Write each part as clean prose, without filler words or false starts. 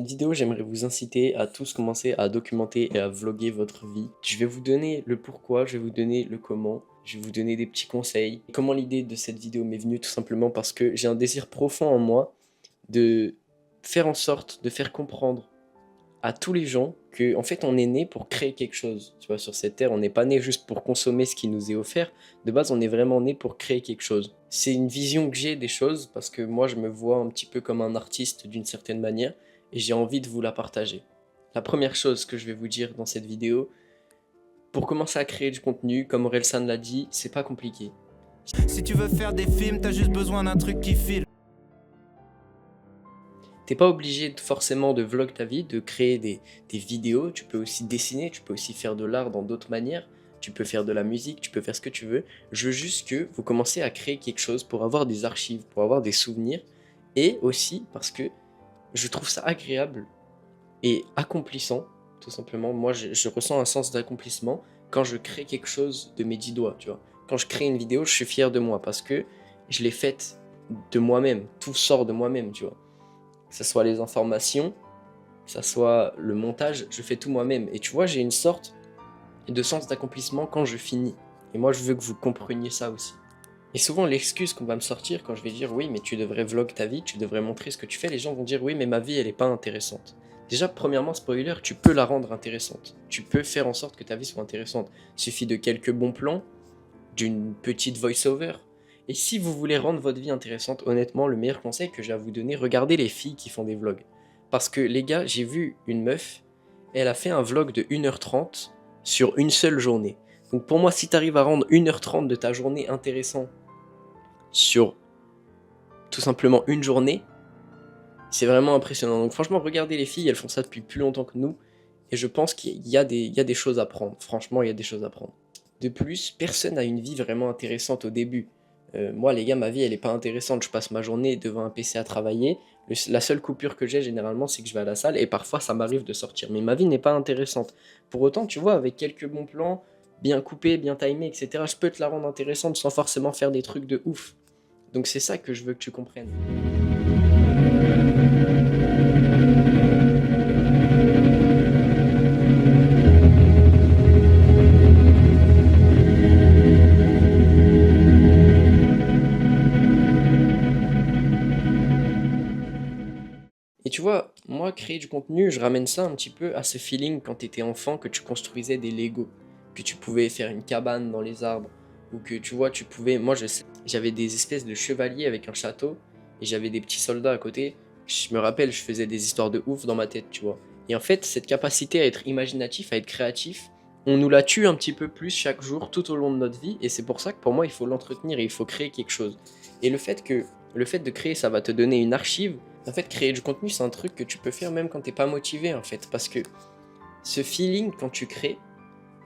cette vidéo, j'aimerais vous inciter à tous commencer à documenter et à vlogger votre vie. Je vais vous donner le pourquoi, je vais vous donner le comment, je vais vous donner des petits conseils. Comment l'idée de cette vidéo m'est venue? Tout simplement parce que j'ai un désir profond en moi de faire en sorte de faire comprendre à tous les gens que en fait on est né pour créer quelque chose. Tu vois, sur cette terre, on n'est pas né juste pour consommer ce qui nous est offert. De base, on est vraiment né pour créer quelque chose. C'est une vision que j'ai des choses parce que moi, je me vois un petit peu comme un artiste d'une certaine manière et j'ai envie de vous la partager. La première chose que je vais vous dire dans cette vidéo, pour commencer à créer du contenu, comme Orelsan l'a dit, c'est pas compliqué. Si tu veux faire des films, t'as juste besoin d'un truc qui file. T'es pas obligé forcément de vlog ta vie, de créer des vidéos, tu peux aussi dessiner, tu peux aussi faire de l'art dans d'autres manières, tu peux faire de la musique, tu peux faire ce que tu veux. Je veux juste que vous commencez à créer quelque chose pour avoir des archives, pour avoir des souvenirs, et aussi parce que je trouve ça agréable et accomplissant, tout simplement. Moi, je ressens un sens d'accomplissement quand je crée quelque chose de mes 10 doigts, tu vois. Quand je crée une vidéo, je suis fier de moi parce que je l'ai faite de moi-même, tout sort de moi-même, tu vois. Que ce soit les informations, que ce soit le montage, je fais tout moi-même. Et tu vois, j'ai une sorte de sens d'accomplissement quand je finis. Et moi, je veux que vous compreniez ça aussi. Et souvent, l'excuse qu'on va me sortir quand je vais dire oui, mais tu devrais vlog ta vie, tu devrais montrer ce que tu fais, les gens vont dire oui, mais ma vie, elle est pas intéressante. Déjà, premièrement, spoiler, tu peux la rendre intéressante. Tu peux faire en sorte que ta vie soit intéressante. Il suffit de quelques bons plans, d'une petite voice-over. Et si vous voulez rendre votre vie intéressante, honnêtement, le meilleur conseil que j'ai à vous donner, regardez les filles qui font des vlogs. Parce que les gars, j'ai vu une meuf, elle a fait un vlog de 1h30 sur une seule journée. Donc pour moi, si tu arrives à rendre 1h30 de ta journée intéressant sur tout simplement une journée, c'est vraiment impressionnant. Donc franchement, regardez les filles, elles font ça depuis plus longtemps que nous. Et je pense qu'il y a des choses à prendre. Franchement, il y a des choses à prendre. De plus, personne n'a une vie vraiment intéressante au début. Moi, les gars, ma vie, elle est pas intéressante. Je passe ma journée devant un PC à travailler. La seule coupure que j'ai généralement, c'est que je vais à la salle et parfois ça m'arrive de sortir. Mais ma vie n'est pas intéressante. Pour autant, tu vois, avec quelques bons plans, bien coupés, bien timés, etc., je peux te la rendre intéressante sans forcément faire des trucs de ouf. Donc c'est ça que je veux que tu comprennes. Et tu vois, moi, créer du contenu, je ramène ça un petit peu à ce feeling quand tu étais enfant, que tu construisais des Lego, que tu pouvais faire une cabane dans les arbres, ou que tu vois, tu pouvais. Moi, je sais, j'avais des espèces de chevaliers avec un château, et j'avais des petits soldats à côté. Je me rappelle, je faisais des histoires de ouf dans ma tête, tu vois. Et en fait, cette capacité à être imaginatif, à être créatif, on nous la tue un petit peu plus chaque jour, tout au long de notre vie, et c'est pour ça que pour moi, il faut l'entretenir et il faut créer quelque chose. Et le fait de créer, ça va te donner une archive. En fait, créer du contenu, c'est un truc que tu peux faire même quand t'es pas motivé, en fait. Parce que ce feeling, quand tu crées,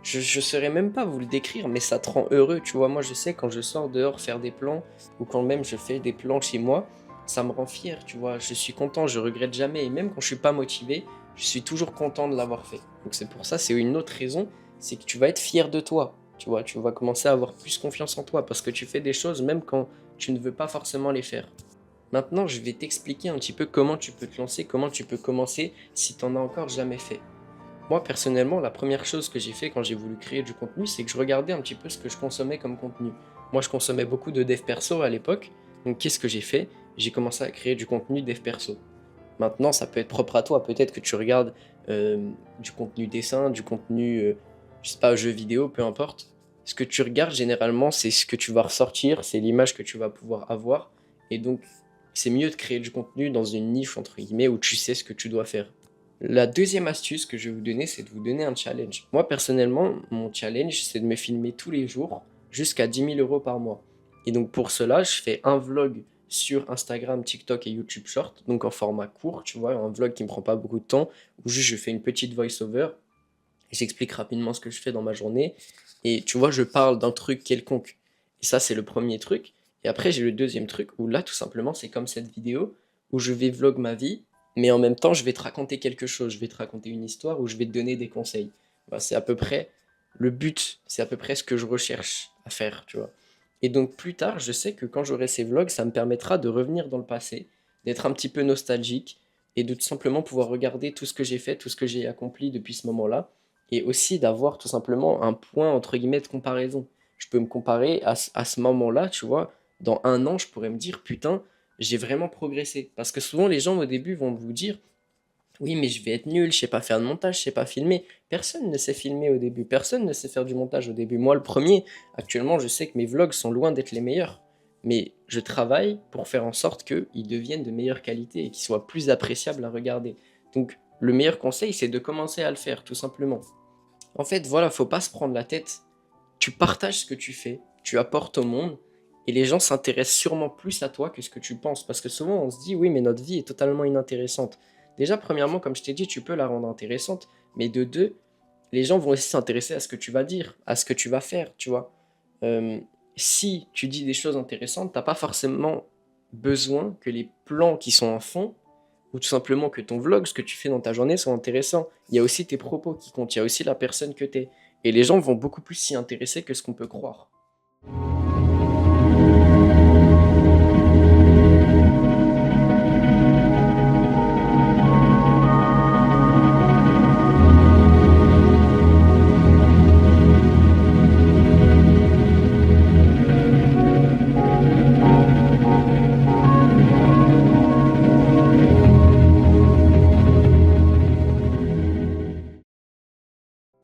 je saurais même pas vous le décrire, mais ça te rend heureux. Tu vois, moi, je sais, quand je sors dehors faire des plans, ou quand même je fais des plans chez moi, ça me rend fier, tu vois. Je suis content, je regrette jamais. Et même quand je suis pas motivé, je suis toujours content de l'avoir fait. Donc c'est pour ça, c'est une autre raison, c'est que tu vas être fier de toi. Tu vois, tu vas commencer à avoir plus confiance en toi, parce que tu fais des choses même quand tu ne veux pas forcément les faire. Maintenant, je vais t'expliquer un petit peu comment tu peux te lancer, comment tu peux commencer si tu n'en as encore jamais fait. Moi, personnellement, la première chose que j'ai fait quand j'ai voulu créer du contenu, c'est que je regardais un petit peu ce que je consommais comme contenu. Moi, je consommais beaucoup de dev perso à l'époque, donc qu'est-ce que j'ai fait? J'ai commencé à créer du contenu dev perso. Maintenant, ça peut être propre à toi, peut-être que tu regardes du contenu dessin, du contenu, je sais pas, jeu vidéo, peu importe. Ce que tu regardes généralement, c'est ce que tu vas ressortir, c'est l'image que tu vas pouvoir avoir, et donc c'est mieux de créer du contenu dans une niche, entre guillemets, où tu sais ce que tu dois faire. La deuxième astuce que je vais vous donner, c'est de vous donner un challenge. Moi, personnellement, mon challenge, c'est de me filmer tous les jours jusqu'à 10 000 euros par mois. Et donc, pour cela, je fais un vlog sur Instagram, TikTok et YouTube Short, donc en format court, tu vois, un vlog qui me prend pas beaucoup de temps, où juste je fais une petite voice-over, j'explique rapidement ce que je fais dans ma journée, et tu vois, je parle d'un truc quelconque. Et ça, c'est le premier truc. Et après, j'ai le deuxième truc, où là, tout simplement, c'est comme cette vidéo, où je vais vlog ma vie, mais en même temps, je vais te raconter quelque chose, je vais te raconter une histoire, ou je vais te donner des conseils. Voilà, c'est à peu près le but, c'est à peu près ce que je recherche à faire, tu vois. Et donc plus tard, je sais que quand j'aurai ces vlogs, ça me permettra de revenir dans le passé, d'être un petit peu nostalgique, et de tout simplement pouvoir regarder tout ce que j'ai fait, tout ce que j'ai accompli depuis ce moment-là, et aussi d'avoir tout simplement un point entre guillemets de comparaison. Je peux me comparer à ce moment-là, tu vois, dans un an, je pourrais me dire, putain, j'ai vraiment progressé. Parce que souvent, les gens au début vont vous dire, oui, mais je vais être nul, je sais pas faire de montage, je sais pas filmer. Personne ne sait filmer au début, personne ne sait faire du montage au début. Moi, le premier, actuellement, je sais que mes vlogs sont loin d'être les meilleurs. Mais je travaille pour faire en sorte qu'ils deviennent de meilleure qualité et qu'ils soient plus appréciables à regarder. Donc, le meilleur conseil, c'est de commencer à le faire, tout simplement. En fait, voilà, faut pas se prendre la tête. Tu partages ce que tu fais, tu apportes au monde, et les gens s'intéressent sûrement plus à toi que ce que tu penses. Parce que souvent, on se dit, oui, mais notre vie est totalement inintéressante. Déjà, premièrement, comme je t'ai dit, tu peux la rendre intéressante, mais de deux, les gens vont aussi s'intéresser à ce que tu vas dire, à ce que tu vas faire, tu vois. Euh, Si tu dis des choses intéressantes, t'as pas forcément besoin que les plans qui sont en fond, ou tout simplement que ton vlog, ce que tu fais dans ta journée, soit intéressant. Il y a aussi tes propos qui comptent, il y a aussi la personne que t'es. Et les gens vont beaucoup plus s'y intéresser que ce qu'on peut croire.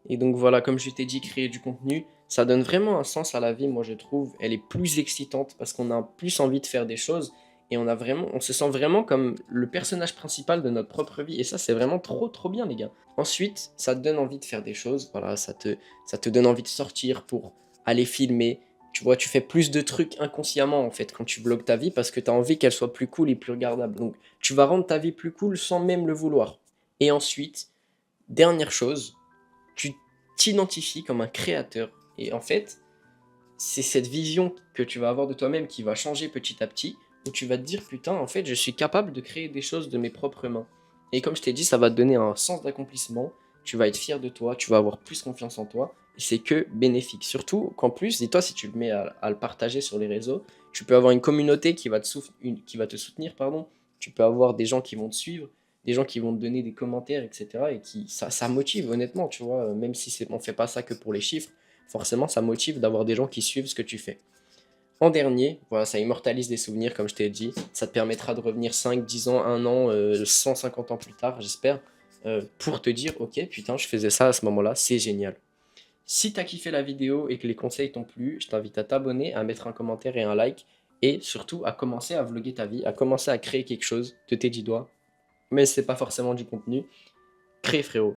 Et donc voilà, comme je t'ai dit, créer du contenu, ça donne vraiment un sens à la vie, moi je trouve. Elle est plus excitante parce qu'on a plus envie de faire des choses et on se sent vraiment comme le personnage principal de notre propre vie. Et ça, c'est vraiment trop trop bien, les gars. Ensuite, ça te donne envie de faire des choses. Voilà, ça te donne envie de sortir pour aller filmer. Tu vois, tu fais plus de trucs inconsciemment en fait quand tu vlogs ta vie parce que tu as envie qu'elle soit plus cool et plus regardable. Donc tu vas rendre ta vie plus cool sans même le vouloir. Et ensuite, dernière chose, tu t'identifies comme un créateur. Et en fait, c'est cette vision que tu vas avoir de toi-même qui va changer petit à petit, où tu vas te dire, putain, en fait, je suis capable de créer des choses de mes propres mains. Et comme je t'ai dit, ça va te donner un sens d'accomplissement, tu vas être fier de toi, tu vas avoir plus confiance en toi, et c'est que bénéfique. Surtout qu'en plus, dis-toi, si tu le mets à le partager sur les réseaux, tu peux avoir une communauté qui va te soutenir, pardon. Tu peux avoir des gens qui vont te suivre, des gens qui vont te donner des commentaires, etc. Et ça motive, honnêtement, tu vois, même si on fait pas ça que pour les chiffres, forcément, ça motive d'avoir des gens qui suivent ce que tu fais. En dernier, voilà, ça immortalise des souvenirs, comme je t'ai dit. Ça te permettra de revenir 5, 10 ans, 1 an, 150 ans plus tard, j'espère, pour te dire, ok, putain, je faisais ça à ce moment-là, c'est génial. Si t'as kiffé la vidéo et que les conseils t'ont plu, je t'invite à t'abonner, à mettre un commentaire et un like, et surtout à commencer à vlogger ta vie, à commencer à créer quelque chose de tes 10 doigts. Mais c'est pas forcément du contenu. Crée, frérot.